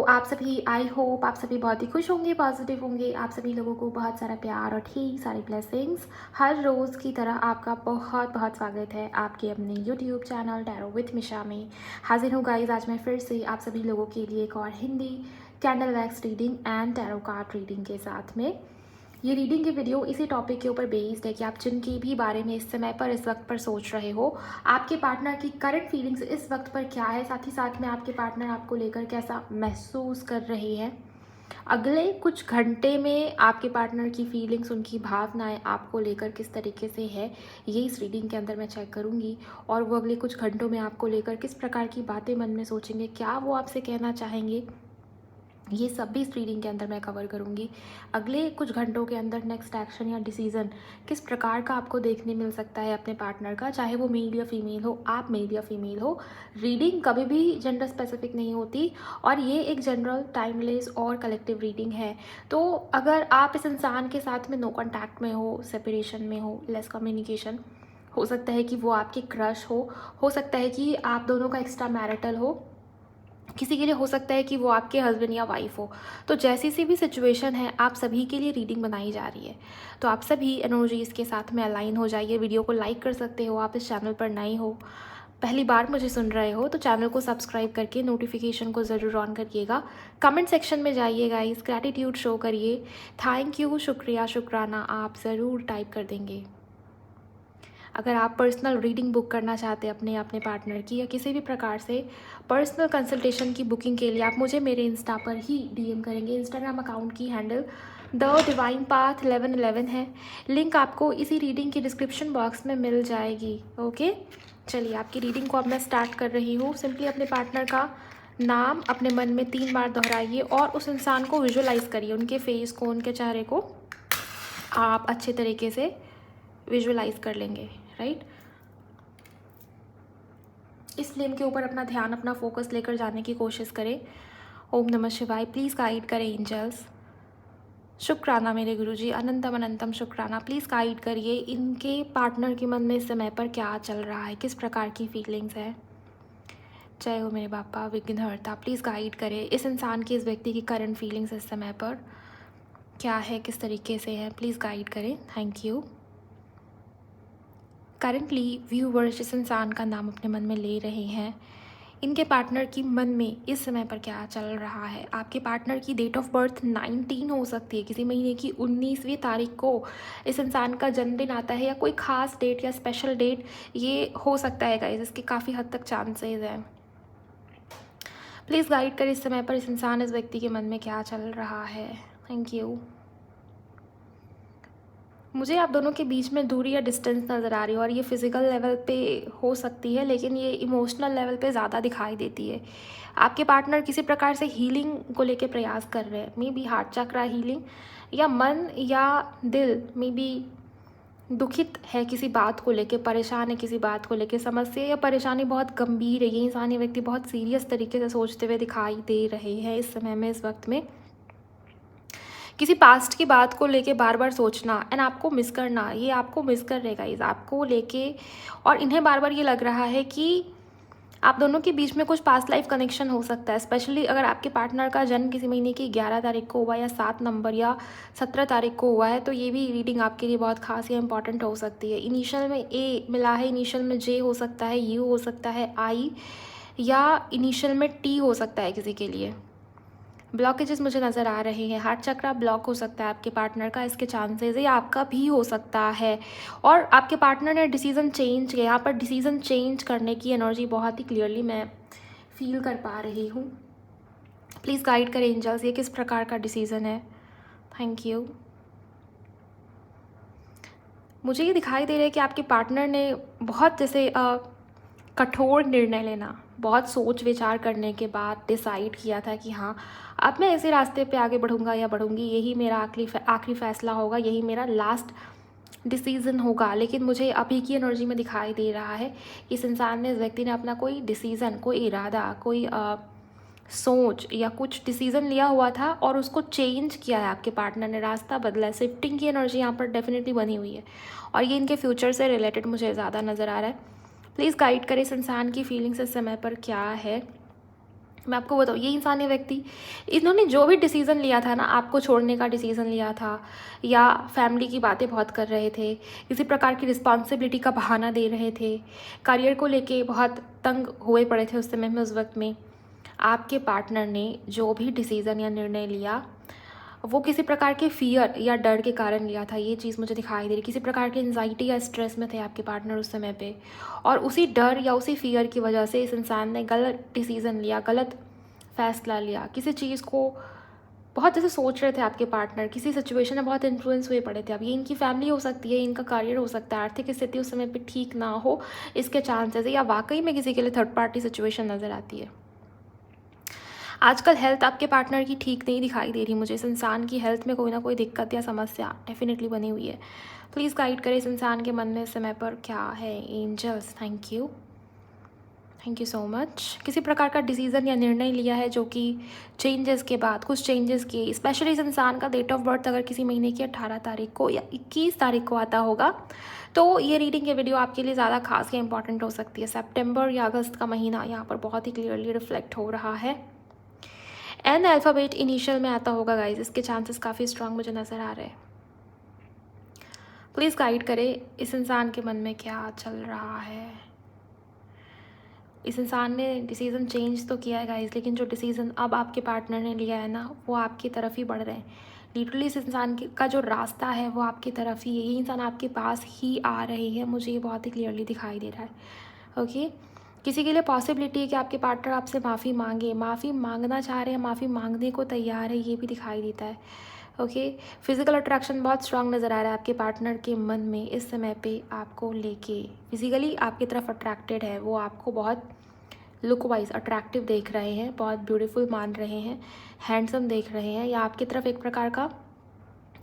आप सभी, I hope आप सभी बहुत ही खुश होंगे, पॉजिटिव होंगे। आप सभी लोगों को बहुत सारा प्यार और ठीक सारी ब्लेसिंग्स। हर रोज़ की तरह आपका बहुत बहुत स्वागत है आपके अपने यूट्यूब चैनल टैरो विथ मिशा में। हाजिर हूँ गाइज, आज मैं फिर से आप सभी लोगों के लिए एक और Hindi candle wax reading and tarot card reading के साथ में। ये रीडिंग की वीडियो इसी टॉपिक के ऊपर बेस्ड है कि आप जिनके भी बारे में इस समय पर इस वक्त पर सोच रहे हो, आपके पार्टनर की करंट फीलिंग्स इस वक्त पर क्या है, साथ ही साथ में आपके पार्टनर आपको लेकर कैसा महसूस कर रहे हैं। अगले कुछ घंटे में आपके पार्टनर की फीलिंग्स, उनकी भावनाएं आपको लेकर किस तरीके से है, ये इस रीडिंग के अंदर मैं चेक करूंगी। और वो अगले कुछ घंटों में आपको लेकर किस प्रकार की बातें मन में सोचेंगे, क्या वो आपसे कहना चाहेंगे, ये सब भी इस रीडिंग के अंदर मैं कवर करूंगी। अगले कुछ घंटों के अंदर नेक्स्ट एक्शन या डिसीजन किस प्रकार का आपको देखने मिल सकता है अपने पार्टनर का, चाहे वो मेल या फीमेल हो, आप मेल या फीमेल हो। रीडिंग कभी भी जेंडर स्पेसिफिक नहीं होती और ये एक जनरल, टाइमलेस और कलेक्टिव रीडिंग है। तो अगर आप इस इंसान के साथ में नो कॉन्टैक्ट में हो, सेपरेशन में हो, लेस कम्युनिकेशन, हो सकता है कि वो आपके क्रश हो सकता है कि आप दोनों का एक्स्ट्रा मैरिटल हो, किसी के लिए हो सकता है कि वो आपके हस्बैंड या वाइफ हो। तो जैसी सी भी सिचुएशन है, आप सभी के लिए रीडिंग बनाई जा रही है। तो आप सभी एनर्जीज़ के साथ में अलाइन हो जाइए। वीडियो को लाइक कर सकते हो। आप इस चैनल पर नए हो, पहली बार मुझे सुन रहे हो, तो चैनल को सब्सक्राइब करके नोटिफिकेशन को ज़रूर ऑन करिएगा। कमेंट सेक्शन में जाइएगा, इस ग्रैटिट्यूड शो करिए, थैंक यू, शुक्रिया, शुक्राना आप ज़रूर टाइप कर देंगे। अगर आप पर्सनल रीडिंग बुक करना चाहते हैं अपने पार्टनर की, या किसी भी प्रकार से पर्सनल कंसल्टेशन की बुकिंग के लिए, आप मुझे मेरे इंस्टा पर ही डीएम करेंगे। इंस्टाग्राम अकाउंट की हैंडल द डिवाइन पाथ 1111 है। लिंक आपको इसी रीडिंग की डिस्क्रिप्शन बॉक्स में मिल जाएगी। ओके, चलिए आपकी रीडिंग को अब मैं स्टार्ट कर रही हूँ। सिंपली अपने पार्टनर का नाम अपने मन में 3 बार दोहराइए और उस इंसान को विजुअलाइज करिए, उनके फेस को, उनके चेहरे को आप अच्छे तरीके से विजुअलाइज कर लेंगे, राइट। इस फ्लेम के ऊपर अपना ध्यान, अपना फोकस लेकर जाने की कोशिश करें। ओम नमः शिवाय। प्लीज़ गाइड करें एंजल्स। शुक्राना मेरे गुरुजी, अनंतम अनंतम शुक्राना। प्लीज़ गाइड करिए इनके पार्टनर के मन में इस समय पर क्या चल रहा है, किस प्रकार की फीलिंग्स है। जय हो मेरे बापा विघ्नहर्ता। प्लीज़ गाइड करें इस इंसान की, इस व्यक्ति की करंट फीलिंग्स इस समय पर क्या है, किस तरीके से है। प्लीज़ गाइड करें, थैंक यू। करंटली व्यूवर्स जिस इंसान का नाम अपने मन में ले रहे हैं, इनके पार्टनर की मन में इस समय पर क्या चल रहा है। आपके पार्टनर की डेट ऑफ बर्थ 19 हो सकती है, किसी महीने की 19वीं तारीख को इस इंसान का जन्मदिन आता है, या कोई ख़ास डेट या स्पेशल डेट ये हो सकता है गाइस, इसके काफ़ी हद तक चांसेस हैं। प्लीज़ गाइड कर इस समय पर इस इंसान, इस व्यक्ति के मन में क्या चल रहा है। Thank you. मुझे आप दोनों के बीच में दूरी या डिस्टेंस नज़र आ रही है, और ये फिज़िकल लेवल पे हो सकती है, लेकिन ये इमोशनल लेवल पे ज़्यादा दिखाई देती है। आपके पार्टनर किसी प्रकार से हीलिंग को लेके प्रयास कर रहे हैं, may be heart chakra healing, या मन या दिल मे बी दुखित है किसी बात को लेके, परेशान है किसी बात को लेके, समस्या या परेशानी बहुत गंभीर है। ये इंसान, ये व्यक्ति बहुत सीरियस तरीके से सोचते हुए दिखाई दे रहे हैं इस समय में, इस वक्त में। किसी पास्ट की बात को लेके बार बार सोचना एंड आपको मिस करना, ये आपको मिस कर रहे गाइस आपको लेके, और इन्हें बार बार ये लग रहा है कि आप दोनों के बीच में कुछ पास्ट लाइफ कनेक्शन हो सकता है। स्पेशली अगर आपके पार्टनर का जन्म किसी महीने की 11 तारीख को हुआ, या 7 नंबर या 17 तारीख को हुआ है, तो ये भी रीडिंग आपके लिए बहुत खास या इंपॉर्टेंट हो सकती है। इनिशियल में ए मिला है, इनिशियल में जे हो सकता है, यू हो सकता है, आई, या इनिशियल में टी हो सकता है किसी के लिए। ब्लॉकेजेस मुझे नज़र आ रहे हैं। हार्ट चक्रा ब्लॉक हो सकता है आपके पार्टनर का, इसके चांसेस है, या आपका भी हो सकता है। और आपके पार्टनर ने डिसीज़न चेंज किया, यहाँ पर डिसीज़न चेंज करने की एनर्जी बहुत ही क्लियरली मैं फील कर पा रही हूँ। प्लीज़ गाइड करें एंजल्स, ये किस प्रकार का डिसीज़न है। Thank you. मुझे ये दिखाई दे रहा है कि आपके पार्टनर ने बहुत जैसे कठोर निर्णय लेना, बहुत सोच विचार करने के बाद डिसाइड किया था कि हाँ, अब मैं ऐसे रास्ते पे आगे बढ़ूंगा या बढ़ूंगी, यही मेरा आखिरी फैसला होगा, यही मेरा लास्ट डिसीज़न होगा। लेकिन मुझे अभी की एनर्जी में दिखाई दे रहा है कि इस इंसान ने, इस व्यक्ति ने अपना कोई डिसीज़न, कोई इरादा, कोई सोच या कुछ डिसीज़न लिया हुआ था और उसको चेंज किया है। आपके पार्टनर ने रास्ता बदला है। शिफ्टिंग की एनर्जी यहाँ पर डेफिनेटली बनी हुई है, और ये इनके फ्यूचर से रिलेटेड मुझे ज़्यादा नज़र आ रहा है। प्लीज़ गाइड करें इस इंसान की फीलिंग्स इस समय पर क्या है। मैं आपको बताऊँ, ये इंसान, ये व्यक्ति, इन्होंने जो भी डिसीज़न लिया था ना, आपको छोड़ने का डिसीज़न लिया था, या फैमिली की बातें बहुत कर रहे थे, किसी प्रकार की रिस्पॉन्सिबिलिटी का बहाना दे रहे थे, करियर को लेके बहुत तंग हुए पड़े थे उस समय में, उस वक्त में आपके पार्टनर ने जो भी डिसीज़न या निर्णय लिया, वो किसी प्रकार के फियर या डर के कारण लिया था। ये चीज़ मुझे दिखाई दे रही, किसी प्रकार की एंजाइटी या स्ट्रेस में थे आपके पार्टनर उस समय पे, और उसी डर या उसी फियर की वजह से इस इंसान ने गलत डिसीज़न लिया, गलत फैसला लिया, किसी चीज़ को बहुत जैसे सोच रहे थे आपके पार्टनर, किसी सिचुएशन में बहुत इन्फ्लुएंस हुए पड़े थे। अब ये इनकी फैमिली हो सकती है, इनका करियर हो सकता है, आर्थिक स्थिति उस समय पे ठीक ना हो, इसके चांसेस है, या वाकई में किसी के लिए थर्ड पार्टी सिचुएशन नज़र आती है। आजकल हेल्थ आपके पार्टनर की ठीक नहीं दिखाई दे रही मुझे। इस इंसान की हेल्थ में कोई ना कोई दिक्कत या समस्या डेफिनेटली बनी हुई है। प्लीज़ गाइड करें इस इंसान के मन में इस समय पर क्या है। Angels, thank you so much. किसी प्रकार का डिसीज़न या निर्णय लिया है जो कि चेंजेस के बाद, कुछ चेंजेस किए, स्पेशली इस इंसान का डेट ऑफ बर्थ अगर किसी महीने की 18 तारीख को या 21 तारीख को आता होगा, तो ये रीडिंग ये वीडियो आपके लिए ज़्यादा खास या इंपॉर्टेंट हो सकती है। सितंबर या अगस्त का महीना यहाँ पर बहुत ही क्लियरली रिफ्लेक्ट हो रहा है। एन अल्फ़ाबेट इनिशियल में आता होगा गाइज, इसके चांसेस काफ़ी स्ट्रांग मुझे नज़र आ रहे हैं। प्लीज़ गाइड करें इस इंसान के मन में क्या चल रहा है। इस इंसान ने डिसीज़न चेंज तो किया है गाइज, लेकिन जो डिसीज़न अब आपके पार्टनर ने लिया है ना, वो आपकी तरफ ही बढ़ रहे हैं। लिटरली इस इंसान का जो रास्ता है वो आपकी तरफ ही है। ये इंसान आपके पास ही आ रही है, मुझे ये बहुत ही क्लियरली दिखाई दे रहा है। ओके, किसी के लिए पॉसिबिलिटी है कि आपके पार्टनर आपसे माफ़ी मांगे, माफ़ी मांगना चाह रहे हैं, माफ़ी मांगने को तैयार है, ये भी दिखाई देता है। ओके, फिज़िकल अट्रैक्शन बहुत स्ट्रांग नज़र आ रहा है आपके पार्टनर के मन में इस समय पे आपको लेके। फिज़िकली आपकी तरफ अट्रैक्टेड है, वो आपको बहुत लुक वाइज अट्रैक्टिव देख रहे हैं, बहुत ब्यूटीफुल मान रहे हैं, हैंडसम देख रहे हैं, या आपकी तरफ एक प्रकार का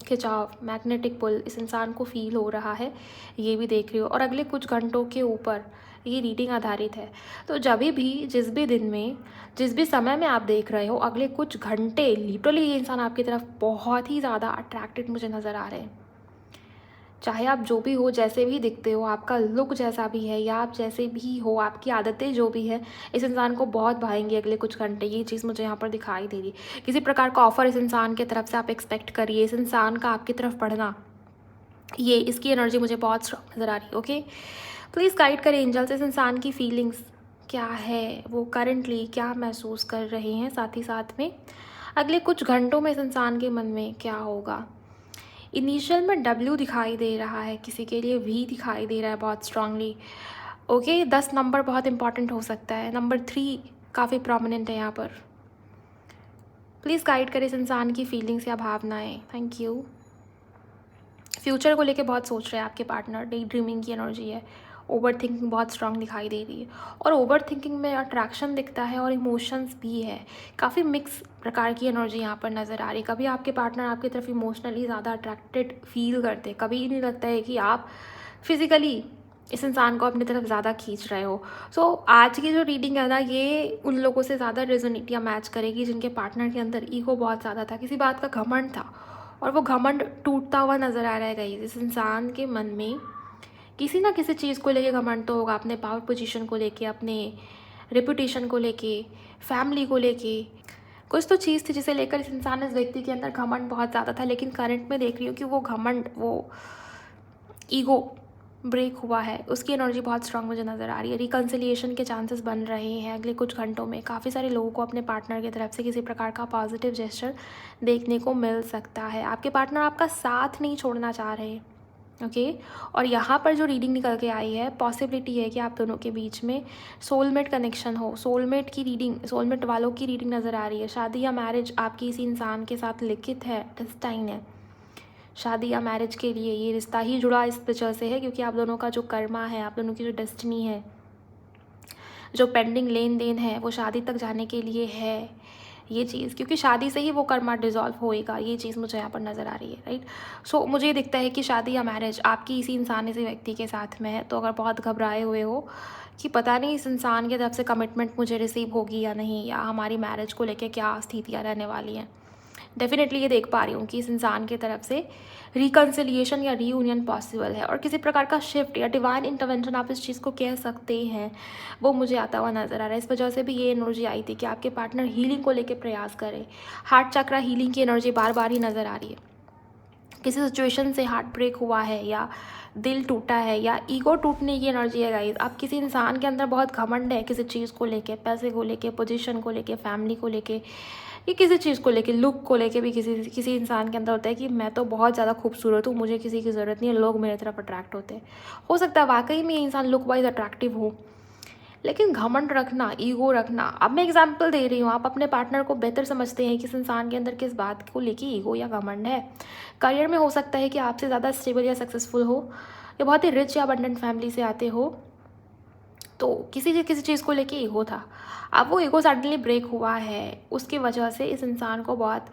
खिंचाव, मैग्नेटिक पुल इस इंसान को फील हो रहा है, ये भी देख रही हो। और अगले कुछ घंटों के ऊपर ये रीडिंग आधारित है, तो जब भी, जिस भी दिन में, जिस भी समय में आप देख रहे हो, अगले कुछ घंटे लिटरली ये इंसान आपकी तरफ बहुत ही ज़्यादा अट्रैक्टेड मुझे नज़र आ रहे हैं। चाहे आप जो भी हो, जैसे भी दिखते हो, आपका लुक जैसा भी है, या आप जैसे भी हो, आपकी आदतें जो भी है, इस इंसान को बहुत भाएंगी अगले कुछ घंटे। ये चीज़ मुझे यहाँ पर दिखाई दे रही। किसी प्रकार का ऑफर इस इंसान की तरफ से आप एक्सपेक्ट करिए। इस इंसान का आपकी तरफ बढ़ना, ये इसकी एनर्जी मुझे बहुत स्ट्रॉन्ग नज़र आ रही है। ओके, प्लीज़ गाइड करें एंजल्स इस इंसान की फीलिंग्स क्या है, वो करंटली क्या महसूस कर रहे हैं, साथ ही साथ में अगले कुछ घंटों में इस इंसान के मन में क्या होगा। इनिशियल में W दिखाई दे रहा है, किसी के लिए V दिखाई दे रहा है बहुत स्ट्रांगली। ओके, 10 नंबर बहुत इंपॉर्टेंट हो सकता है, नंबर 3 काफ़ी प्रोमिनेंट है यहाँ पर। प्लीज़ गाइड करें इस इंसान की फीलिंग्स या भावनाएं। Thank you. फ्यूचर को लेके बहुत सोच रहे हैं आपके पार्टनर, डे ड्रीमिंग की एनर्जी है, ओवर थिंकिंग बहुत स्ट्रांग दिखाई दे रही है, और ओवर थिंकिंग में अट्रैक्शन दिखता है और इमोशंस भी है। काफ़ी मिक्स प्रकार की एनर्जी यहाँ पर नज़र आ रही है। कभी आपके पार्टनर आपकी तरफ इमोशनली ज़्यादा अट्रैक्टेड फील करते, कभी नहीं लगता है कि आप फिज़िकली इस इंसान को अपनी तरफ ज़्यादा खींच रहे हो। सो आज की जो रीडिंग है ना, ये उन लोगों से ज़्यादा रेजोनेट या मैच करेगी जिनके पार्टनर के अंदर ईगो बहुत ज़्यादा था, किसी बात का घमंड था, और वो घमंड टूटता हुआ नज़र आ रहा है गाइस। इस इंसान के मन में किसी ना किसी चीज़ को लेके घमंड तो होगा, अपने पावर पोजीशन को लेके, अपने रेपुटेशन को लेके, फैमिली को लेके। कुछ तो चीज़ थी जिसे लेकर इस इंसान, इस व्यक्ति के अंदर घमंड बहुत ज़्यादा था, लेकिन करंट में देख रही हूँ कि वो घमंड, वो ईगो ब्रेक हुआ है, उसकी एनर्जी बहुत स्ट्रांग मुझे नज़र आ रही है। रिकन्सिलिएशन के चांसेस बन रहे हैं अगले कुछ घंटों में। काफ़ी सारे लोगों को अपने पार्टनर की तरफ से किसी प्रकार का पॉजिटिव जेस्चर देखने को मिल सकता है। आपके पार्टनर आपका साथ नहीं छोड़ना चाह रहे। ओके, और यहाँ पर जो रीडिंग निकल के आई है, पॉसिबिलिटी है कि आप दोनों के बीच में सोलमेट कनेक्शन हो। सोलमेट की रीडिंग, सोलमेट वालों की रीडिंग नज़र आ रही है। शादी या मैरिज आपकी इसी इंसान के साथ लिखित है, डेस्टाइन है। शादी या मैरिज के लिए ये रिश्ता ही जुड़ा इस वजह से है क्योंकि आप दोनों का जो कर्मा है, आप दोनों की जो डेस्टिनी है, जो पेंडिंग लेन देन है, वो शादी तक जाने के लिए है ये चीज़, क्योंकि शादी से ही वो कर्मा डिज़ोल्व होएगा। ये चीज़ मुझे यहाँ पर नज़र आ रही है, राइट। सो मुझे ये दिखता है कि शादी या मैरिज आपकी इसी इंसान, इसी व्यक्ति के साथ में है। तो अगर बहुत घबराए हुए हो कि पता नहीं इस इंसान की तरफ से कमिटमेंट मुझे रिसीव होगी या नहीं, या हमारी मैरिज को लेकर क्या स्थितियाँ रहने वाली हैं, डेफिनेटली ये देख पा रही हूँ कि इस इंसान की तरफ से रिकन्सिलिएशन या रीयूनियन पॉसिबल है, और किसी प्रकार का शिफ्ट या डिवाइन इंटरवेंशन आप इस चीज़ को कह सकते हैं, वो मुझे आता हुआ नज़र आ रहा है। इस वजह से भी ये एनर्जी आई थी कि आपके पार्टनर हीलिंग को लेकर प्रयास करें। हार्ट चक्रा हीलिंग की एनर्जी बार बार ही नज़र आ रही है। किसी सिचुएशन से हार्ट ब्रेक हुआ है या दिल टूटा है या ईगो टूटने की एनर्जी है गाइस। अब किसी इंसान के अंदर बहुत घमंड है किसी चीज़ को लेके, पैसे को लेके, पोजीशन को लेके, फैमिली को लेके, या किसी चीज़ को लेके, लुक को लेके भी किसी इंसान के अंदर होता है कि मैं तो बहुत ज़्यादा खूबसूरत हूँ, मुझे किसी की ज़रूरत नहीं है, लोग मेरे तरफ अट्रैक्ट होते हैं। हो सकता है वाकई में ये इंसान लुक वाइज अट्रैक्टिव हो, लेकिन घमंड रखना, ईगो रखना। अब मैं एग्जांपल दे रही हूँ, आप अपने पार्टनर को बेहतर समझते हैं कि इस इंसान के अंदर किस बात को लेके ईगो या घमंड है। करियर में हो सकता है कि आपसे ज़्यादा स्टेबल या सक्सेसफुल हो, या बहुत ही रिच या अबंडेंट फैमिली से आते हो, तो किसी चीज़ को लेके ईगो था। अब वो ईगो सडनली ब्रेक हुआ है, उसकी वजह से इस इंसान को बहुत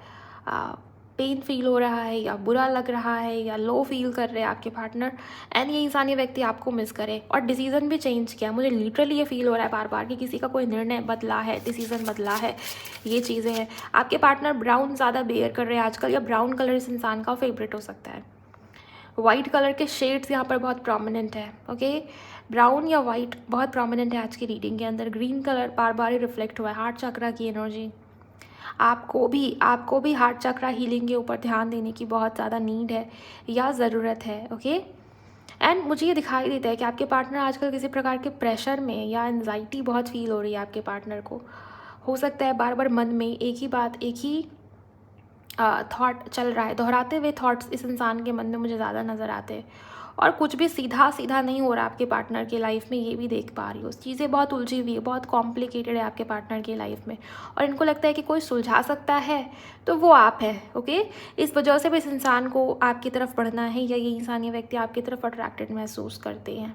पेन फील हो रहा है, या बुरा लग रहा है, या लो फील कर रहे हैं आपके पार्टनर, एंड ये इंसान, ये व्यक्ति आपको मिस करे और डिसीज़न भी चेंज किया। मुझे लिटरली ये फील हो रहा है बार बार कि किसी का कोई निर्णय बदला है, डिसीज़न बदला है, ये चीज़ें हैं। आपके पार्टनर ब्राउन ज़्यादा बेयर कर रहे हैं आजकल, या ब्राउन कलर इस इंसान का फेवरेट हो सकता है। वाइट कलर के शेड्स यहाँ पर बहुत प्रोमिनेंट है। ओके, ब्राउन या वाइट बहुत प्रोमिनेंट है आज की रीडिंग के अंदर। ग्रीन कलर बार बार ही रिफ्लेक्ट हुआ है। हार्ट चक्रा की एनर्जी, आपको भी हार्ट चक्रा हीलिंग के ऊपर ध्यान देने की बहुत ज़्यादा नीड है या ज़रूरत है। ओके, एंड मुझे ये दिखाई देता है कि आपके पार्टनर आजकल किसी प्रकार के प्रेशर में या एंजाइटी बहुत फील हो रही है आपके पार्टनर को। हो सकता है बार बार मन में एक ही बात, एक ही थॉट चल रहा है, दोहराते हुए थॉट्स इस इंसान के मन में मुझे ज़्यादा नज़र आते हैं, और कुछ भी सीधा सीधा नहीं हो रहा आपके पार्टनर की लाइफ में, ये भी देख पा रही हो। चीज़ें बहुत उलझी हुई है, बहुत कॉम्प्लिकेटेड है आपके पार्टनर की लाइफ में, और इनको लगता है कि कोई सुलझा सकता है तो वो आप है। ओके, इस वजह से भी इस इंसान को आपकी तरफ बढ़ना है, या ये इंसान, ये व्यक्ति आपकी तरफ अट्रैक्टेड महसूस करते हैं।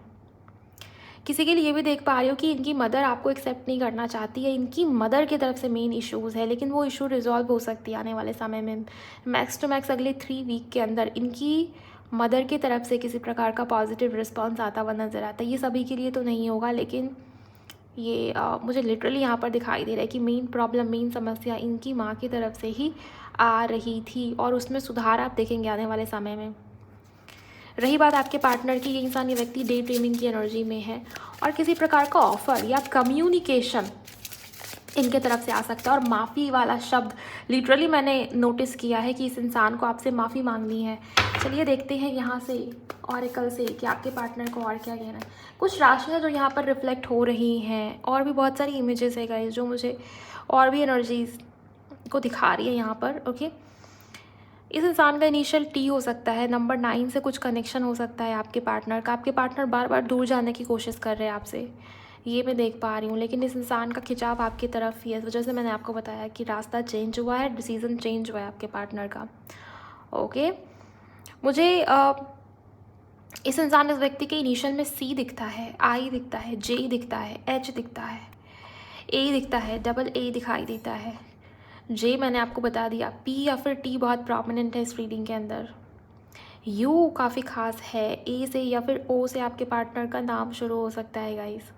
किसी के लिए ये भी देख पा रही हो कि इनकी मदर आपको एक्सेप्ट नहीं करना चाहती है, इनकी मदर की तरफ से मेन इश्यूज़ है, लेकिन वो इशू रिजॉल्व हो सकती है आने वाले समय में। मैक्स टू मैक्स अगले 3 वीक के अंदर इनकी मदर की तरफ से किसी प्रकार का पॉजिटिव रिस्पॉन्स आता हुआ नज़र आता है। ये सभी के लिए तो नहीं होगा, लेकिन ये मुझे लिटरली यहाँ पर दिखाई दे रहा है कि मेन प्रॉब्लम, मेन समस्या इनकी माँ की तरफ से ही आ रही थी, और उसमें सुधार आप देखेंगे आने वाले समय में। रही बात आपके पार्टनर की, ये इंसान, ये व्यक्ति डे ड्रीमिंग की एनर्जी में है, और किसी प्रकार का ऑफर या कम्युनिकेशन इनके तरफ से आ सकता है। और माफ़ी वाला शब्द लिटरली मैंने नोटिस किया है कि इस इंसान को आपसे माफ़ी मांगनी है। चलिए देखते हैं यहाँ से ऑरेकल से कि आपके पार्टनर को और क्या कहना है। कुछ राशियाँ जो यहाँ पर रिफ्लेक्ट हो रही हैं, और भी बहुत सारी इमेजेस है गाइस जो मुझे और भी एनर्जीज को दिखा रही है यहाँ पर। ओके, इस इंसान का इनिशियल टी हो सकता है, नंबर 9 से कुछ कनेक्शन हो सकता है आपके पार्टनर का। आपके पार्टनर बार बार दूर जाने की कोशिश कर रहे हैं आपसे, ये मैं देख पा रही हूँ, लेकिन इस इंसान का खिंचाव आपकी तरफ ही है। इस वजह से मैंने आपको बताया कि रास्ता चेंज हुआ है, डिसीज़न चेंज हुआ है आपके पार्टनर का। ओके, मुझे इस इंसान, इस व्यक्ति के इनिशियल में सी दिखता है, आई दिखता है, जे दिखता है, एच दिखता है, ए दिखता है, डबल ए दिखाई देता है, जे मैंने आपको बता दिया, पी या फिर टी बहुत प्रोमिनेंट है इस रीडिंग के अंदर, यू काफ़ी खास है, ए से या फिर ओ से आपके पार्टनर का नाम शुरू हो सकता है गाइस।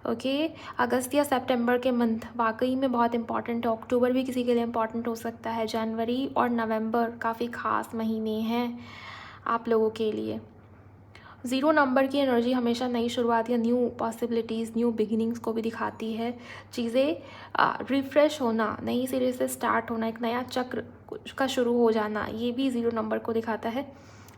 ओके, अगस्त या सितंबर के मंथ वाकई में बहुत इंपॉर्टेंट है। अक्टूबर भी किसी के लिए इंपॉर्टेंट हो सकता है। जनवरी और नवंबर काफ़ी खास महीने हैं आप लोगों के लिए। 0 नंबर की एनर्जी हमेशा नई शुरुआत या न्यू पॉसिबिलिटीज़, न्यू बिगिनिंग्स को भी दिखाती है। चीज़ें रिफ़्रेश होना, नई सिरे से स्टार्ट होना, एक नया चक्र का शुरू हो जाना, ये भी 0 नंबर को दिखाता है।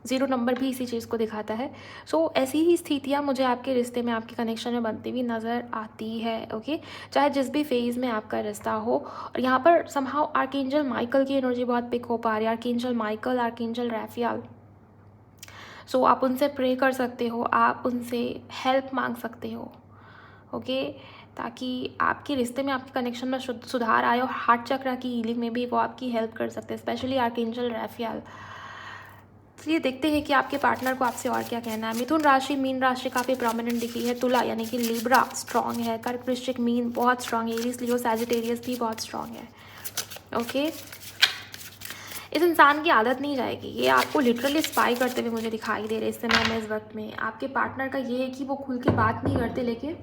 0 नंबर भी इसी चीज़ को दिखाता है। सो ऐसी ही स्थितियाँ मुझे आपके रिश्ते में, आपके कनेक्शन में बनती हुई नज़र आती है। ओके, चाहे जिस भी फेज़ में आपका रिश्ता हो। और यहाँ पर समहाउ आर्कएंजल माइकल की एनर्जी बहुत पिक हो पा रही है। Archangel Michael, archangel Raphael. So आप उनसे प्रे कर सकते हो, आप उनसे हेल्प मांग सकते हो। ओके, ताकि आपके रिश्ते में, आपके कनेक्शन में सुधार आए, और हार्ट चक्र की हीलिंग में भी वो आपकी हेल्प कर सकते हैं, स्पेशली आर्कएंजल रैफियाल। तो ये देखते हैं कि आपके पार्टनर को आपसे और क्या कहना है। मिथुन राशि, मीन राशि काफ़ी प्रोमिनेंट दिखी है। तुला यानी कि लिब्रा स्ट्रांग है। कर्क, वृश्चिक, मीन बहुत स्ट्रांग है। एरीज, लियो, सैजिटेरियस भी बहुत स्ट्रांग है। ओके, इस इंसान की आदत नहीं जाएगी, ये आपको लिटरली स्पाई करते हुए मुझे दिखाई दे रहे इस समय में, इस वक्त में। आपके पार्टनर का ये है कि वो खुल के बात नहीं करते, लेकिन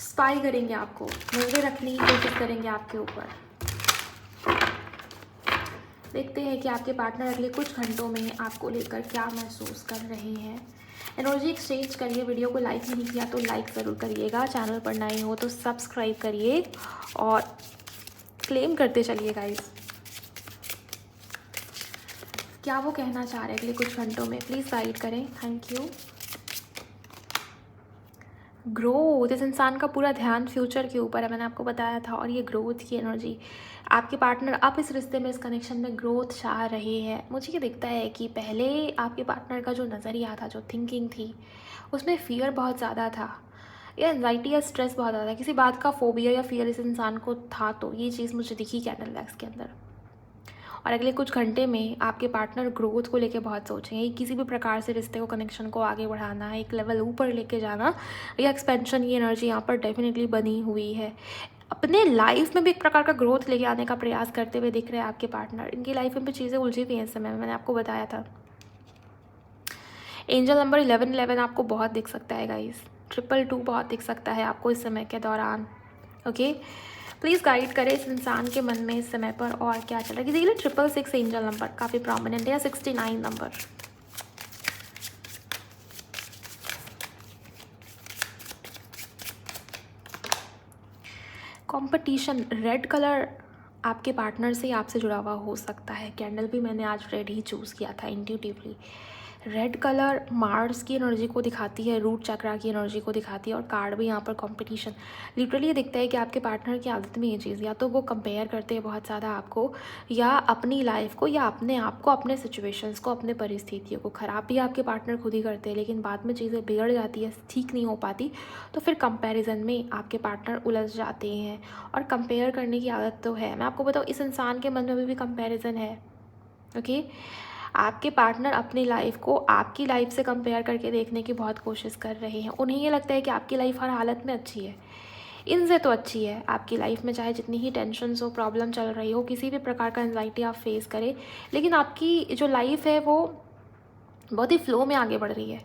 स्पाई करेंगे आपको, नजरें रखने की कोशिश करेंगे आपके ऊपर। देखते हैं कि आपके पार्टनर अगले कुछ घंटों में आपको लेकर क्या महसूस कर रहे हैं। एनर्जी एक्सचेंज करिए। वीडियो को लाइक नहीं किया तो लाइक ज़रूर करिएगा, चैनल पर नए हो तो सब्सक्राइब करिए और क्लेम करते चलिए गाइस। क्या वो कहना चाह रहे हैं अगले कुछ घंटों में, प्लीज़ गाइड करें। Thank you. ग्रोथ, इस इंसान का पूरा ध्यान फ्यूचर के ऊपर है, मैंने आपको बताया था। और ये ग्रोथ की एनर्जी, आपके पार्टनर अब इस रिश्ते में, इस कनेक्शन में ग्रोथ चाह रहे हैं। मुझे ये दिखता है कि पहले आपके पार्टनर का जो नज़रिया था, जो थिंकिंग थी, उसमें फ़ियर बहुत ज़्यादा था, या एंजाइटी या स्ट्रेस बहुत ज़्यादा, किसी बात का फोबिया या फियर इस इंसान को था। तो ये चीज़ मुझे दिखी कैंडल वैक्स के अंदर। और अगले कुछ घंटे में आपके पार्टनर ग्रोथ को लेके बहुत सोचेंगे। किसी भी प्रकार से रिश्ते को, कनेक्शन को आगे बढ़ाना है, एक लेवल ऊपर लेके जाना, या एक्सपेंशन की एनर्जी यहाँ पर डेफिनेटली बनी हुई है। अपने लाइफ में भी एक प्रकार का ग्रोथ लेके आने का प्रयास करते हुए दिख रहे हैं आपके पार्टनर। इनकी लाइफ में भी चीज़ें उलझी हुई हैं इस समय, मैंने आपको बताया था। एंजल नंबर 1111 आपको बहुत दिख सकता है गाइस। 222 बहुत दिख सकता है आपको इस समय के दौरान। ओके, प्लीज़ गाइड करें इस इंसान के मन में इस समय पर और क्या चल रहा है। किसी के लिए 666 एंजल नंबर काफ़ी प्रोमिनेंट है, या 69 नंबर। कंपटीशन, रेड कलर आपके पार्टनर से आपसे जुड़ा हुआ हो सकता है। कैंडल भी मैंने आज रेड ही चूज़ किया था इंट्यूटिवली। रेड कलर मार्स की एनर्जी को दिखाती है, रूट चक्रा की एनर्जी को दिखाती है। और कार्ड भी यहाँ पर कंपटीशन, लिटरली ये दिखता है कि आपके पार्टनर की आदत में ये चीज़, या तो वो कंपेयर करते हैं बहुत ज़्यादा आपको, या अपनी लाइफ को, या अपने आप को, अपने सिचुएशंस को, अपने परिस्थितियों को। ख़राब भी आपके पार्टनर खुद ही करते हैं, लेकिन बाद में चीज़ें बिगड़ जाती है, ठीक नहीं हो पाती, तो फिर कंपैरिजन में आपके पार्टनर उलझ जाते हैं। और कंपेयर करने की आदत तो है, मैं आपको बताऊँ, इस इंसान के मन में अभी भी कंपैरिजन है। ओके, आपके पार्टनर अपनी लाइफ को आपकी लाइफ से कंपेयर करके देखने की बहुत कोशिश कर रहे हैं। उन्हें ये लगता है कि आपकी लाइफ हर हालत में अच्छी है, इनसे तो अच्छी है आपकी लाइफ में, चाहे जितनी ही टेंशन हो, प्रॉब्लम चल रही हो, किसी भी प्रकार का एंजाइटी आप फेस करें, लेकिन आपकी जो लाइफ है वो बहुत ही फ्लो में आगे बढ़ रही है।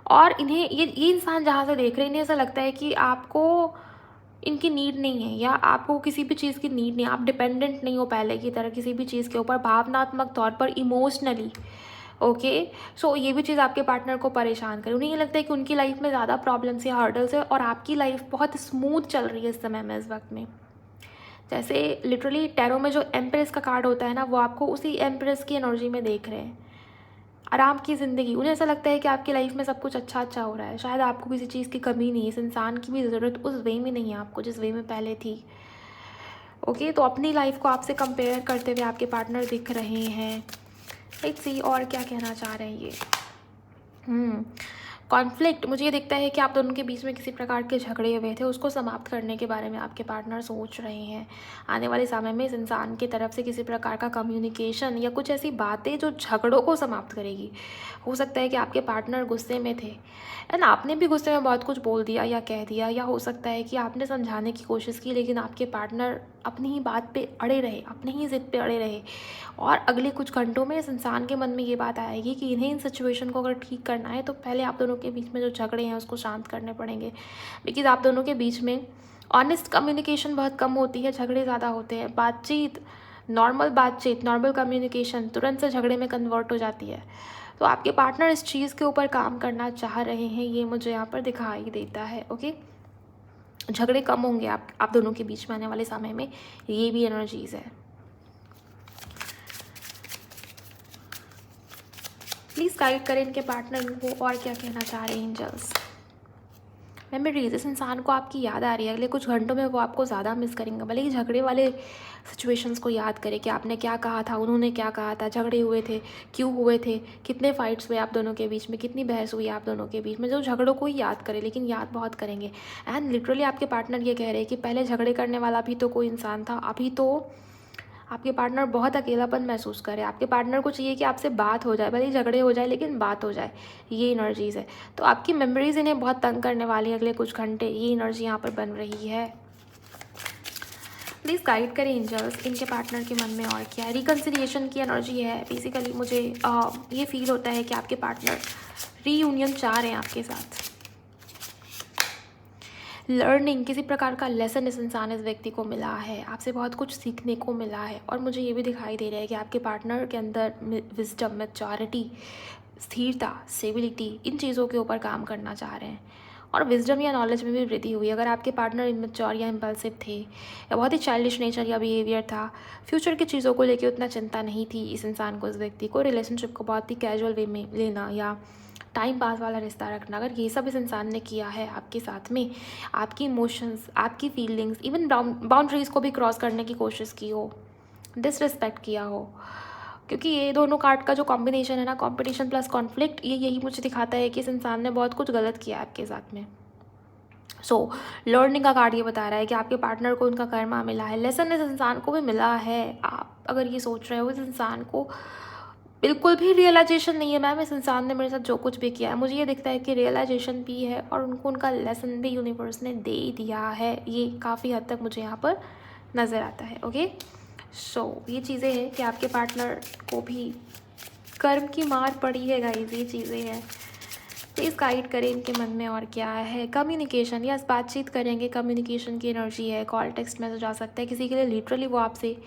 और इन्हें ये इंसान जहाँ से देख रहे हैं, इन्हें ऐसा लगता है कि आपको इनकी नीड नहीं है, या आपको किसी भी चीज़ की नीड नहीं है। आप डिपेंडेंट नहीं हो पहले की तरह किसी भी चीज़ के ऊपर, भावनात्मक तौर पर, इमोशनली। ओके, सो ये भी चीज़ आपके पार्टनर को परेशान करे। उन्हें ये लगता है कि उनकी लाइफ में ज़्यादा प्रॉब्लम्स या हर्डल्स है, और आपकी लाइफ बहुत स्मूथ चल रही है इस समय में, इस वक्त में। जैसे लिटरली टैरो में जो एम्प्रेस का कार्ड होता है ना, वो आपको उसी एम्प्रेस की एनर्जी में देख रहे हैं। आराम की ज़िंदगी, उन्हें ऐसा लगता है कि आपकी लाइफ में सब कुछ अच्छा अच्छा हो रहा है, शायद आपको किसी चीज़ की कमी नहीं है। इस इंसान की भी ज़रूरत उस वे में नहीं है आपको, जिस वे में पहले थी। ओके, तो अपनी लाइफ को आपसे कंपेयर करते हुए आपके पार्टनर दिख रहे हैं। लेट्स सी और क्या कहना चाह रहे हैं ये। कॉन्फ्लिक्ट, मुझे ये दिखता है कि आप दोनों के बीच में किसी प्रकार के झगड़े हुए थे, उसको समाप्त करने के बारे में आपके पार्टनर सोच रहे हैं। आने वाले समय में इस इंसान की तरफ से किसी प्रकार का कम्युनिकेशन या कुछ ऐसी बातें जो झगड़ों को समाप्त करेगी। हो सकता है कि आपके पार्टनर गुस्से में थे एंड आपने भी गुस्से में बहुत कुछ बोल दिया या कह दिया, या हो सकता है कि आपने समझाने की कोशिश की, लेकिन आपके पार्टनर अपनी ही बात पे अड़े रहे, अपनी ही ज़िद पे अड़े रहे। और अगले कुछ घंटों में इस इंसान के मन में ये बात आएगी कि इन्हें इन सिचुएशन को अगर ठीक करना है तो पहले आप दोनों के बीच में जो झगड़े हैं उसको शांत करने पड़ेंगे। बिकॉज आप दोनों के बीच में ऑनेस्ट कम्युनिकेशन बहुत कम होती है, झगड़े ज़्यादा होते हैं। बातचीत, नॉर्मल कम्युनिकेशन तुरंत से झगड़े में कन्वर्ट हो जाती है। तो आपके पार्टनर इस चीज़ के ऊपर काम करना चाह रहे हैं, ये मुझे यहाँ पर दिखाई देता है। ओके, झगड़े कम होंगे आप दोनों के बीच में आने वाले समय में, ये भी एनर्जीज है। प्लीज़ गाइड करें इनके पार्टनर को और क्या कहना चाह रहे हैं एंजल्स। मेमोरीज, इस इंसान को आपकी याद आ रही है, अगले कुछ घंटों में वो आपको ज़्यादा मिस करेंगे। भले ही झगड़े वाले सिचुएशंस को याद करें कि आपने क्या कहा था, उन्होंने क्या कहा था, झगड़े हुए थे, क्यों हुए थे, कितने फाइट्स हुए आप दोनों के बीच में, कितनी बहस हुई आप दोनों के बीच में। जो झगड़ों को ही याद करें, लेकिन याद बहुत करेंगे। एंड लिटरली आपके पार्टनर ये कह रहे हैं कि पहले झगड़े करने वाला भी तो कोई इंसान था, अभी तो आपके पार्टनर बहुत अकेलापन महसूस करे। आपके पार्टनर को चाहिए कि आपसे बात हो जाए, भले ही झगड़े हो जाए लेकिन बात हो जाए, ये एनर्जीज़ है। तो आपकी मेमोरीज इन्हें बहुत तंग करने वाली है अगले कुछ घंटे, ये एनर्जी यहाँ पर बन रही है। प्लीज़ गाइड करें एंजल्स इनके पार्टनर के मन में और क्या है। रिकन्सिलिएशन की एनर्जी है बेसिकली। मुझे ये फील होता है कि आपके पार्टनर रीयूनियन चाह रहे हैं आपके साथ। लर्निंग, किसी प्रकार का लेसन इस व्यक्ति को मिला है, आपसे बहुत कुछ सीखने को मिला है। और मुझे ये भी दिखाई दे रहा है कि आपके पार्टनर के अंदर विजडम, मैच्योरिटी, स्थिरता, स्टेबिलिटी, इन चीज़ों के ऊपर काम करना चाह रहे हैं। और विजडम या नॉलेज में भी वृद्धि हुई। अगर आपके पार्टनर इमेच्योर या इम्पल्सिव थे या बहुत ही चाइल्डिश नेचर या बिहेवियर था, फ्यूचर की चीज़ों को लेकर उतना चिंता नहीं थी इस इंसान को, इस व्यक्ति को, रिलेशनशिप को बहुत ही कैजुअल वे में लेना या टाइम पास वाला रिश्ता रखना, अगर ये सब इस इंसान ने किया है आपके साथ में, आपकी इमोशंस, आपकी फीलिंग्स, इवन बाउंड्रीज़ को भी क्रॉस करने की कोशिश की हो, डिसरिस्पेक्ट किया हो, क्योंकि ये दोनों कार्ड का जो कॉम्बिनेशन है ना, कॉम्पिटिशन प्लस कॉन्फ्लिक्ट, ये यही मुझे दिखाता है कि इस इंसान ने बहुत कुछ गलत किया है आपके साथ में। सो लर्निंग का कार्ड ये बता रहा है कि आपके पार्टनर को उनका कर्मा मिला है, लेसन इस इंसान को भी मिला है। आप अगर ये सोच रहे हो इस इंसान को बिल्कुल भी रियलाइजेशन नहीं है मैम, इस इंसान ने मेरे साथ जो कुछ भी किया है, मुझे ये दिखता है कि रियलाइजेशन भी है और उनको उनका लेसन भी यूनिवर्स ने दे दिया है। ये काफ़ी हद तक मुझे यहाँ पर नज़र आता है। ओके, सो ये चीज़ें हैं कि आपके पार्टनर को भी कर्म की मार पड़ी है गाइस, ये चीज़ें हैं। प्लीज़ गाइड करें इनके मन में और क्या है। कम्युनिकेशन, यस, बातचीत करेंगे, कम्युनिकेशन की एनर्जी है। कॉल, टेक्स्ट मैसेज आ सकता है, किसी के लिए लिटरली वो आपसे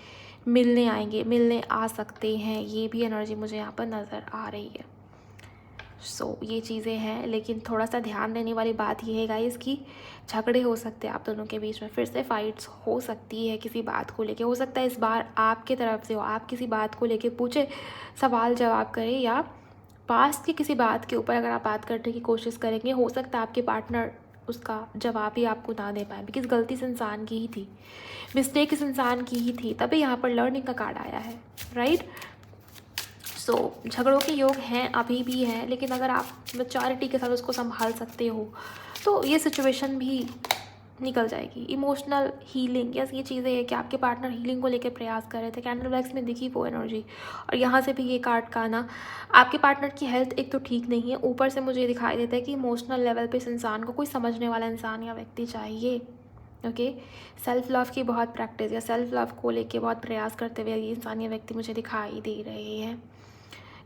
मिलने आएंगे, मिलने आ सकते हैं, ये भी एनर्जी मुझे यहाँ पर नज़र आ रही है। सो ये चीज़ें हैं, लेकिन थोड़ा सा ध्यान देने वाली बात ये है गाइस कि झगड़े हो सकते हैं आप दोनों के बीच में, फिर से फाइट्स हो सकती है किसी बात को लेके। हो सकता है इस बार आपके तरफ से हो, आप किसी बात को लेके पूछे, सवाल जवाब करें, या पास्ट की किसी बात के ऊपर अगर आप बात करने की कोशिश करेंगे, हो सकता है आपके पार्टनर उसका जवाब ही आपको ना दे पाए, बिकॉज गलती इस इंसान की ही थी, मिस्टेक इस इंसान की ही थी, तभी यहाँ पर लर्निंग का कार्ड आया है, राइट। सो झगड़ों के योग हैं, अभी भी हैं, लेकिन अगर आप मैच्योरिटी के साथ उसको संभाल सकते हो तो ये सिचुएशन भी निकल जाएगी। इमोशनल हीलिंग, यस, ये चीज़ें हैं कि आपके पार्टनर हीलिंग को लेकर प्रयास कर रहे थे, कैंडल ब्लैक्स में दिखी वो एनर्जी। और यहाँ से भी ये कार्ड का ना, आपके पार्टनर की हेल्थ एक तो ठीक नहीं है, ऊपर से मुझे दिखाई देता है कि इमोशनल लेवल पे इस इंसान को कोई समझने वाला इंसान या व्यक्ति चाहिए। ओके, सेल्फ लव की बहुत प्रैक्टिस या सेल्फ लव को लेके बहुत प्रयास करते हुए ये इंसान या व्यक्ति मुझे दिखाई दे रहे हैं।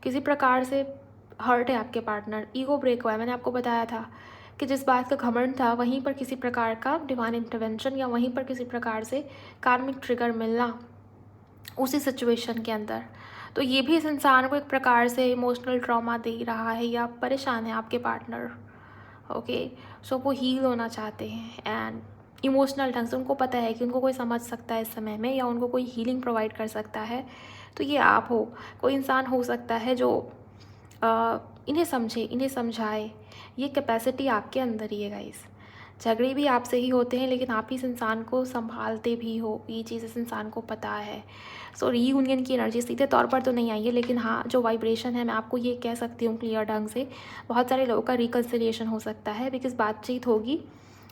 किसी प्रकार से हर्ट है आपके पार्टनर, ईगो ब्रेक हुआ है। मैंने आपको बताया था कि जिस बात का घमंड था, वहीं पर किसी प्रकार का डिवाइन इंटरवेंशन या वहीं पर किसी प्रकार से कार्मिक ट्रिगर मिलना उसी सिचुएशन के अंदर, तो ये भी इस इंसान को एक प्रकार से इमोशनल ट्रॉमा दे रहा है या परेशान है आपके पार्टनर। ओके, सो वो हील होना चाहते हैं एंड इमोशनल ढंग से उनको पता है कि उनको कोई समझ सकता है इस समय में, या उनको कोई हीलिंग प्रोवाइड कर सकता है, तो ये आप हो। कोई इंसान हो सकता है जो इन्हें समझे, इन्हें समझाए, ये कैपेसिटी आपके अंदर ही है गाइस। झगड़े भी आपसे ही होते हैं, लेकिन आप इस इंसान को संभालते भी हो, ये चीज़ इस इंसान को पता है। सो रीयूनियन की एनर्जी सीधे तौर पर तो नहीं आई है, लेकिन हाँ, जो वाइब्रेशन है, मैं आपको ये कह सकती हूँ क्लियर ढंग से, बहुत सारे लोगों का रिकन्सिलिएशन हो सकता है, बिकॉज बातचीत होगी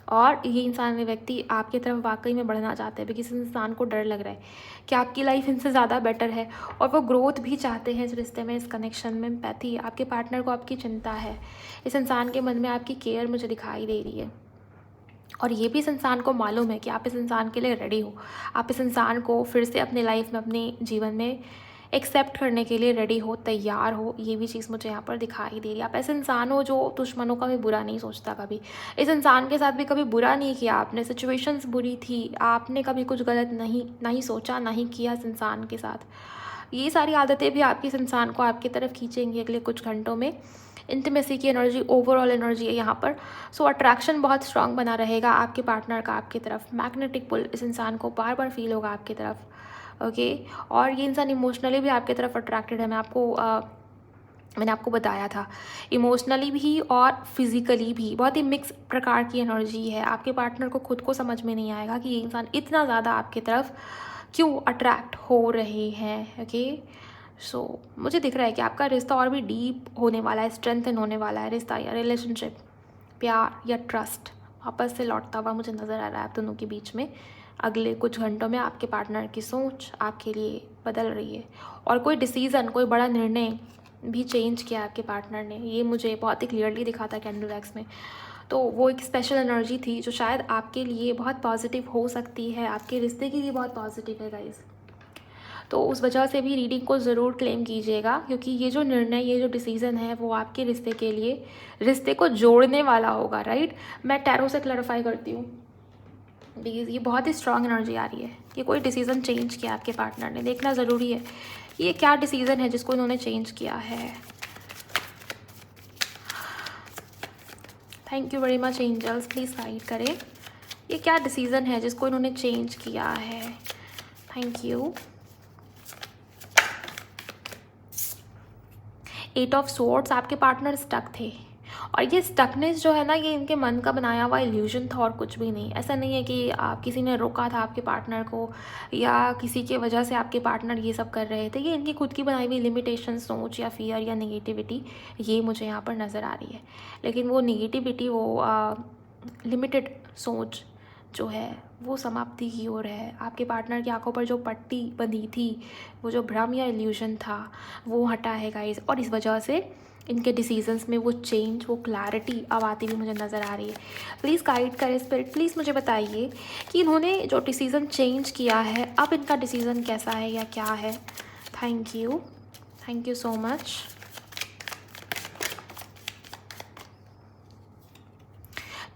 और ये इंसान में व्यक्ति आपकी तरफ वाकई में बढ़ना चाहते हैं, बिकॉज इस इंसान को डर लग रहा है कि आपकी लाइफ इनसे ज़्यादा बेटर है, और वो ग्रोथ भी चाहते हैं इस रिश्ते में, इस कनेक्शन में। एम्पैथी, आपके पार्टनर को आपकी चिंता है, इस इंसान के मन में आपकी केयर मुझे दिखाई दे रही है, और ये भी इस इंसान को मालूम है कि आप इस इंसान के लिए रेडी हो, आप इस इंसान को फिर से अपने लाइफ में, अपने जीवन में एक्सेप्ट करने के लिए रेडी हो, तैयार हो। ये भी चीज़ मुझे यहाँ पर दिखाई दे रही है। आप ऐसे इंसान हो जो दुश्मनों का भी बुरा नहीं सोचता कभी, इस इंसान के साथ भी कभी बुरा नहीं किया आपने, सिचुएशंस बुरी थी, आपने कभी कुछ गलत नहीं सोचा, नहीं किया इस इंसान के साथ। ये सारी आदतें भी आपकी इस इंसान को आपकी तरफ खींचेंगी अगले कुछ घंटों में। इंटीमेसी की एनर्जी, ओवरऑल एनर्जी है यहाँ पर। सो अट्रैक्शन बहुत स्ट्रांग बना रहेगा आपके पार्टनर का आपकी तरफ, मैग्नेटिक पुल इस इंसान को बार बार फील होगा आपकी तरफ। ओके, और ये इंसान इमोशनली भी आपकी तरफ अट्रैक्टेड है। मैंने आपको बताया था, इमोशनली भी और फिजिकली भी बहुत ही मिक्स प्रकार की एनर्जी है। आपके पार्टनर को खुद को समझ में नहीं आएगा कि ये इंसान इतना ज़्यादा आपकी तरफ क्यों अट्रैक्ट हो रहे हैं। ओके, सो मुझे दिख रहा है कि आपका रिश्ता और भी डीप होने वाला है, स्ट्रेंथन होने वाला है रिश्ता या रिलेशनशिप, प्यार या ट्रस्ट वापस से लौटता हुआ मुझे नज़र आ रहा है आप दोनों के बीच में। अगले कुछ घंटों में आपके पार्टनर की सोच आपके लिए बदल रही है, और कोई डिसीज़न, कोई बड़ा निर्णय भी चेंज किया आपके पार्टनर ने, ये मुझे बहुत ही क्लियरली दिखा था कैंडल एक्स में। तो वो एक स्पेशल एनर्जी थी जो शायद आपके लिए बहुत पॉजिटिव हो सकती है, आपके रिश्ते के लिए बहुत पॉजिटिव है गाइस। तो उस वजह से भी रीडिंग को ज़रूर क्लेम कीजिएगा, क्योंकि ये जो निर्णय, ये जो डिसीज़न है वो आपके रिश्ते के लिए, रिश्ते को जोड़ने वाला होगा, राइट। मैं टैरो से क्लैरिफाई करती हूँ, बिकॉज ये बहुत ही स्ट्रांग एनर्जी आ रही है कि कोई डिसीज़न चेंज किया आपके पार्टनर ने। देखना ज़रूरी है ये क्या डिसीज़न है जिसको इन्होंने चेंज किया है। Thank you very much angels, please guide करें ये क्या डिसीज़न है जिसको इन्होंने चेंज किया है। Thank you. 8 ऑफ स्वॉर्ड्स, आपके पार्टनर स्टक थे, और ये स्टकनेस जो है ना, ये इनके मन का बनाया हुआ इल्यूजन था और कुछ भी नहीं। ऐसा नहीं है कि आप किसी ने रोका था आपके पार्टनर को, या किसी की वजह से आपके पार्टनर ये सब कर रहे थे। ये इनकी खुद की बनाई हुई लिमिटेशन, सोच या फियर या नेगेटिविटी, ये मुझे यहाँ पर नज़र आ रही है। लेकिन वो नेगेटिविटी, वो लिमिटेड सोच जो है वो समाप्ति की ओर है। आपके पार्टनर की आंखों पर जो पट्टी बंधी थी, वो जो भ्रम या इल्यूजन था, वो हटा है गाइस, और इस वजह से इनके डिसीजंस में वो चेंज, वो क्लैरिटी अब आती हुई मुझे नज़र आ रही है। प्लीज़ गाइड करें स्पिरिट, प्लीज़ मुझे बताइए कि इन्होंने जो डिसीज़न चेंज किया है, अब इनका डिसीज़न कैसा है या क्या है। Thank you so much.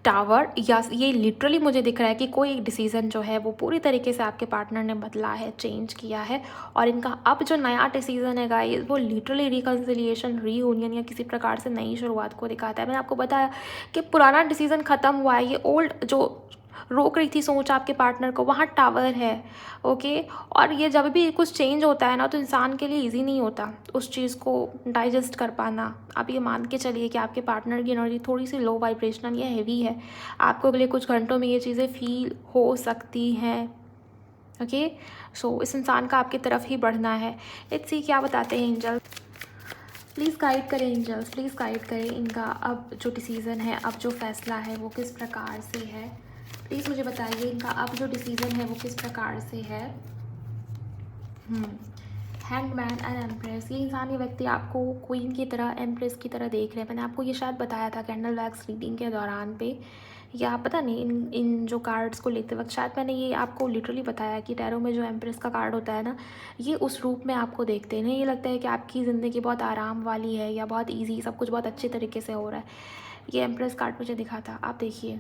Tower, या ये लिटरली मुझे दिख रहा है कि कोई एक डिसीज़न जो है वो पूरी तरीके से आपके पार्टनर ने बदला है, चेंज किया है, और इनका अब जो नया डिसीज़न है गाइस, वो लिटरली रिकन्सिलिएशन, रीयूनियन या किसी प्रकार से नई शुरुआत को दिखाता है। मैंने आपको बताया कि पुराना डिसीज़न ख़त्म हुआ है, ये ओल्ड जो रोक रही थी सोच आपके पार्टनर को, वहाँ टावर है, ओके। और ये जब भी कुछ चेंज होता है ना, तो इंसान के लिए इजी नहीं होता उस चीज़ को डाइजेस्ट कर पाना। आप ये मान के चलिए कि आपके पार्टनर की एनर्जी थोड़ी सी लो वाइब्रेशनल या हैवी है, आपको अगले कुछ घंटों में ये चीज़ें फील हो सकती हैं, ओके। सो इस इंसान का आपकी तरफ ही बढ़ना है। लेट्स सी क्या बताते हैं एंजल। प्लीज़ गाइड करें एंजल्स, प्लीज़ गाइड करें इनका अब जो डिसीज़न है, अब जो फैसला है वो किस प्रकार से है। प्लीज़ मुझे बताइए इनका अब जो डिसीज़न है वो किस प्रकार से है। हैंगमैन एंड एम्प्रेस, ये इंसान, ये व्यक्ति आपको क्वीन की तरह, एम्प्रेस की तरह देख रहे हैं। मैंने आपको ये शायद बताया था कैंडल वैक्स रीडिंग के दौरान पे, या पता नहीं इन जो कार्ड्स को लेते वक्त शायद मैंने ये आपको लिटरली बताया कि टैरो में जो एम्प्रेस का कार्ड होता है ना, ये उस रूप में आपको देखते हैं। ये लगता है कि आपकी ज़िंदगी बहुत आराम वाली है या बहुत ईजी, सब कुछ बहुत अच्छे तरीके से हो रहा है। ये एम्प्रेस कार्ड मुझे दिखा था, आप देखिए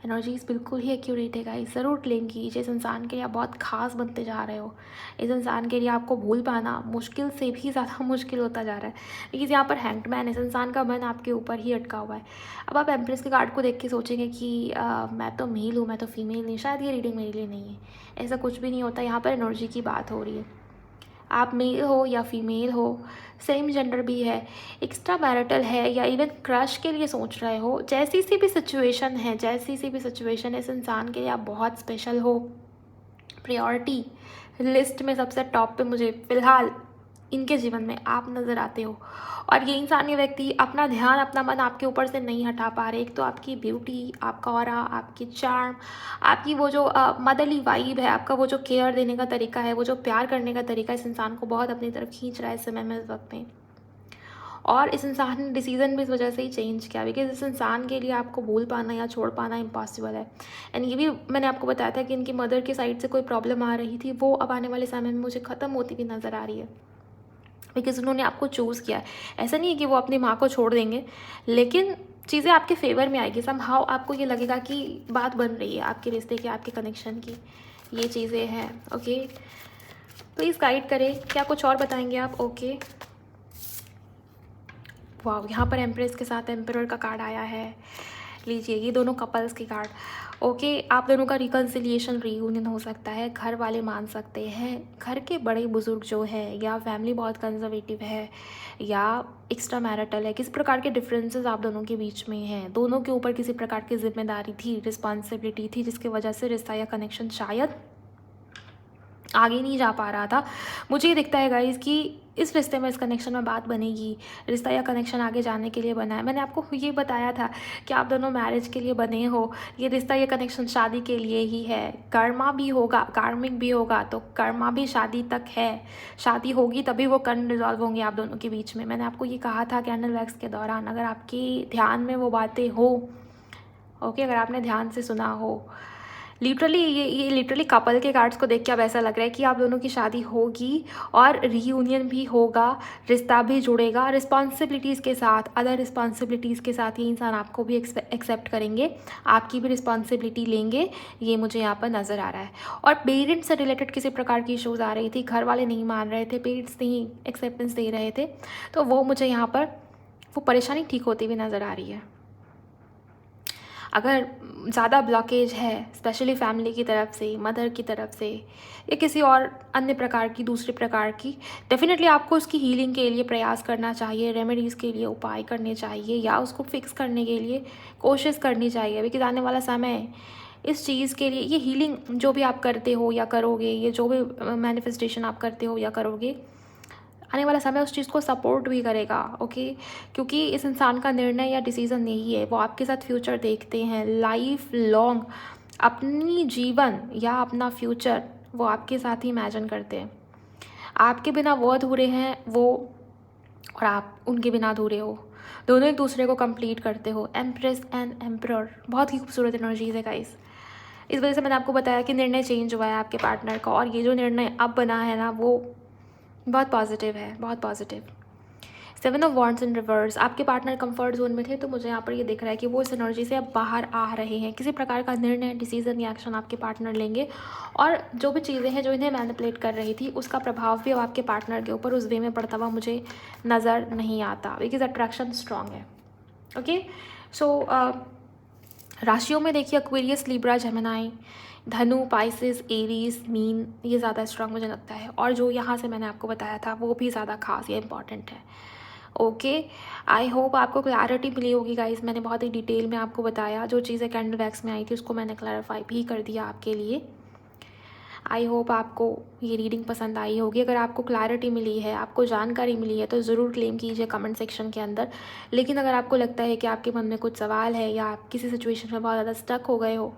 एनर्जीज बिल्कुल ही एक्यूरेट है गाइस। ज़रूर क्लेम कीजिए, इस इंसान के लिए आप बहुत खास बनते जा रहे हो। इस इंसान के लिए आपको भूल पाना मुश्किल से भी ज़्यादा मुश्किल होता जा रहा है, बिकॉज यहाँ पर हैंगमैन, इस इंसान का मन आपके ऊपर ही अटका हुआ है। अब आप एम्प्रेस के कार्ड को देख के सोचेंगे कि मैं तो मेल हूँ, मैं तो फीमेल नहीं, शायद ये रीडिंग मेरे लिए नहीं है। ऐसा कुछ भी नहीं होता, यहाँ पर एनर्जी की बात हो रही है। आप मेल हो या फीमेल हो, सेम जेंडर भी है, एक्स्ट्रा मैरिटल है, या इवन क्रश के लिए सोच रहे हो, जैसी सी भी सिचुएशन है, जैसी सी भी सिचुएशन है, इस इंसान के लिए आप बहुत स्पेशल हो। प्रायोरिटी लिस्ट में सबसे टॉप पे मुझे फ़िलहाल इनके जीवन में आप नज़र आते हो। और ये इंसान, ये व्यक्ति अपना ध्यान, अपना मन आपके ऊपर से नहीं हटा पा रहे। एक तो आपकी ब्यूटी, आपका ऑरा, आपकी चार्म, आपकी वो जो मदरली वाइब है, आपका वो जो केयर देने का तरीका है, वो जो प्यार करने का तरीका, इस इंसान को बहुत अपनी तरफ खींच रहा है इस समय में, इस वक्त में। और इस इंसान ने डिसीज़न भी इस वजह से ही चेंज किया, बिकॉज इस इंसान के लिए आपको भूल पाना या छोड़ पाना इम्पॉसिबल है। एंड ये भी मैंने आपको बताया था कि इनकी मदर की साइड से कोई प्रॉब्लम आ रही थी, वो अब आने वाले समय में मुझे ख़त्म होती हुई नज़र आ रही है, बिकॉज उन्होंने आपको चूज़ किया है। ऐसा नहीं है कि वो अपनी माँ को छोड़ देंगे, लेकिन चीज़ें आपके फेवर में आएगी। समहाउ आपको ये लगेगा कि बात बन रही है आपके रिश्ते की, आपके कनेक्शन की, ये चीज़ें हैं, ओके। प्लीज़ गाइड करें, क्या कुछ और बताएंगे आप? ओके, वाह, यहाँ पर एम्प्रेस के साथ एम्परर का कार्ड आया है। लीजिए, ये दोनों कपल्स के कार्ड, ओके। आप दोनों का रिकन्सिलिएशन, रीयूनियन हो सकता है, घर वाले मान सकते हैं, घर के बड़े बुजुर्ग जो है, या फैमिली बहुत कंजर्वेटिव है, या एक्स्ट्रा मैरिटल है, किस प्रकार के डिफरेंसेस आप दोनों के बीच में हैं। दोनों के ऊपर किसी प्रकार की जिम्मेदारी थी, रिस्पॉन्सिबिलिटी थी, जिसकी वजह से रिश्ता या कनेक्शन शायद आगे नहीं जा पा रहा था। मुझे ये दिखता है गाइस कि इस रिश्ते में, इस कनेक्शन में बात बनेगी, रिश्ता या कनेक्शन आगे जाने के लिए बना है। मैंने आपको ये बताया था कि आप दोनों मैरिज के लिए बने हो, ये रिश्ता या कनेक्शन शादी के लिए ही है। कर्मा भी होगा, कार्मिक भी होगा, तो कर्मा भी शादी तक है। शादी होगी तभी वो कर्म रिजॉल्व होंगे आप दोनों के बीच में। मैंने आपको ये कहा था कैंडल वैक्स के दौरान, अगर आपके ध्यान में वो बातें हो, ओके, अगर आपने ध्यान से सुना हो। ये लिटरली कपल के कार्ड्स को देख के अब ऐसा लग रहा है कि आप दोनों की शादी होगी और रीयूनियन भी होगा, रिश्ता भी जुड़ेगा रिस्पॉन्सिबिलिटीज़ के साथ, अदर रिस्पॉन्सिबिलिटीज़ के साथ। ये इंसान आपको भी एक्सेप्ट करेंगे, आपकी भी रिस्पॉन्सिबिलिटी लेंगे, ये मुझे यहाँ पर नज़र आ रहा है। और पेरेंट्स से रिलेटेड किसी प्रकार की इशूज़ आ रही थी, घर वाले नहीं मान रहे थे, पेरेंट्स नहीं एक्सेप्टेंस दे रहे थे, तो वो मुझे यहाँ पर वो परेशानी ठीक होती हुई नज़र आ रही है। अगर ज़्यादा ब्लॉकेज है स्पेशली फैमिली की तरफ से, मदर की तरफ से या किसी और अन्य प्रकार की, दूसरे प्रकार की, डेफिनेटली आपको उसकी हीलिंग के लिए प्रयास करना चाहिए, रेमेडीज़ के लिए उपाय करने चाहिए या उसको फिक्स करने के लिए कोशिश करनी चाहिए। बिकॉज आने वाला समय इस चीज़ के लिए, ये हीलिंग जो भी आप करते हो या करोगे, ये जो भी मैनिफेस्टेशन आप करते हो या करोगे, आने वाला समय उस चीज़ को सपोर्ट भी करेगा। ओके, क्योंकि इस इंसान का निर्णय या डिसीज़न नहीं है, वो आपके साथ फ्यूचर देखते हैं, लाइफ लॉन्ग अपनी जीवन या अपना फ्यूचर वो आपके साथ ही इमेजिन करते हैं। आपके बिना वो अधूरे हैं वो, और आप उनके बिना अधूरे हो, दोनों एक दूसरे को कंप्लीट करते हो। एम्प्रेस एंड एम्प्रर बहुत ही खूबसूरत एनर्जीज है गाइस। इस वजह से मैंने आपको बताया कि निर्णय चेंज हुआ है आपके पार्टनर का, और ये जो निर्णय अब बना है ना, वो बहुत पॉजिटिव है, बहुत positive. 7 of wands in reverse, आपके पार्टनर कंफर्ट जोन में थे, तो मुझे यहाँ पर ये दिख रहा है कि वो इस एनर्जी से अब बाहर आ रहे हैं। किसी प्रकार का निर्णय, डिसीजन या एक्शन आपके पार्टनर लेंगे, और जो भी चीज़ें हैं जो इन्हें मैनिपुलेट कर रही थी, उसका प्रभाव भी अब आपके पार्टनर के ऊपर उस वे में पड़ता हुआ मुझे नज़र नहीं आता, बिकॉज अट्रैक्शन स्ट्रॉन्ग है। ओके, सो राशियों में देखिए एक्वेरियस, लिब्रा, जेमिनी, धनु, पाइसिस, एरीज, मीन, ये ज़्यादा स्ट्रांग मुझे लगता है। और जो यहाँ से मैंने आपको बताया था वो भी ज़्यादा खास या इंपॉर्टेंट है। ओके, आई होप आपको क्लैरिटी मिली होगी गाइस। मैंने बहुत ही डिटेल में आपको बताया, जो चीज़ें कैंडल वैक्स में आई थी उसको मैंने क्लैरिफाई भी कर दिया आपके लिए। आई होप आपको ये रीडिंग पसंद आई होगी। अगर आपको क्लैरिटी मिली है, आपको जानकारी मिली है, तो ज़रूर क्लेम कीजिए कमेंट सेक्शन के अंदर। लेकिन अगर आपको लगता है कि आपके मन में कुछ सवाल है या आप किसी सिचुएशन में बहुत ज़्यादा स्टक हो गए हो,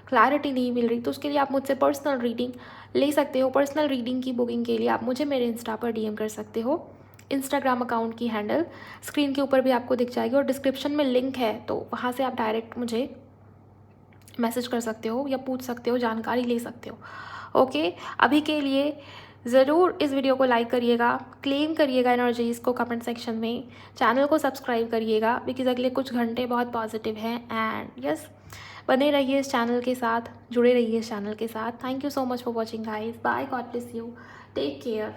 क्लैरिटी नहीं मिल रही, तो उसके लिए आप मुझसे पर्सनल रीडिंग ले सकते हो। पर्सनल रीडिंग की बुकिंग के लिए आप मुझे मेरे इंस्टा पर डीएम कर सकते हो। इंस्टाग्राम अकाउंट की हैंडल स्क्रीन के ऊपर भी आपको दिख जाएगी, और डिस्क्रिप्शन में लिंक है, तो वहाँ से आप डायरेक्ट मुझे मैसेज कर सकते हो या पूछ सकते हो, जानकारी ले सकते हो। ओके, अभी के लिए ज़रूर इस वीडियो को लाइक करिएगा, क्लेम करिएगा एनर्जीज़ को कमेंट सेक्शन में, चैनल को सब्सक्राइब करिएगा, बिकॉज अगले कुछ घंटे बहुत पॉजिटिव हैं। एंड यस, बने रहिए इस चैनल के साथ, जुड़े रहिए इस चैनल के साथ। Thank you so much for watching guys, bye, God bless you, take care.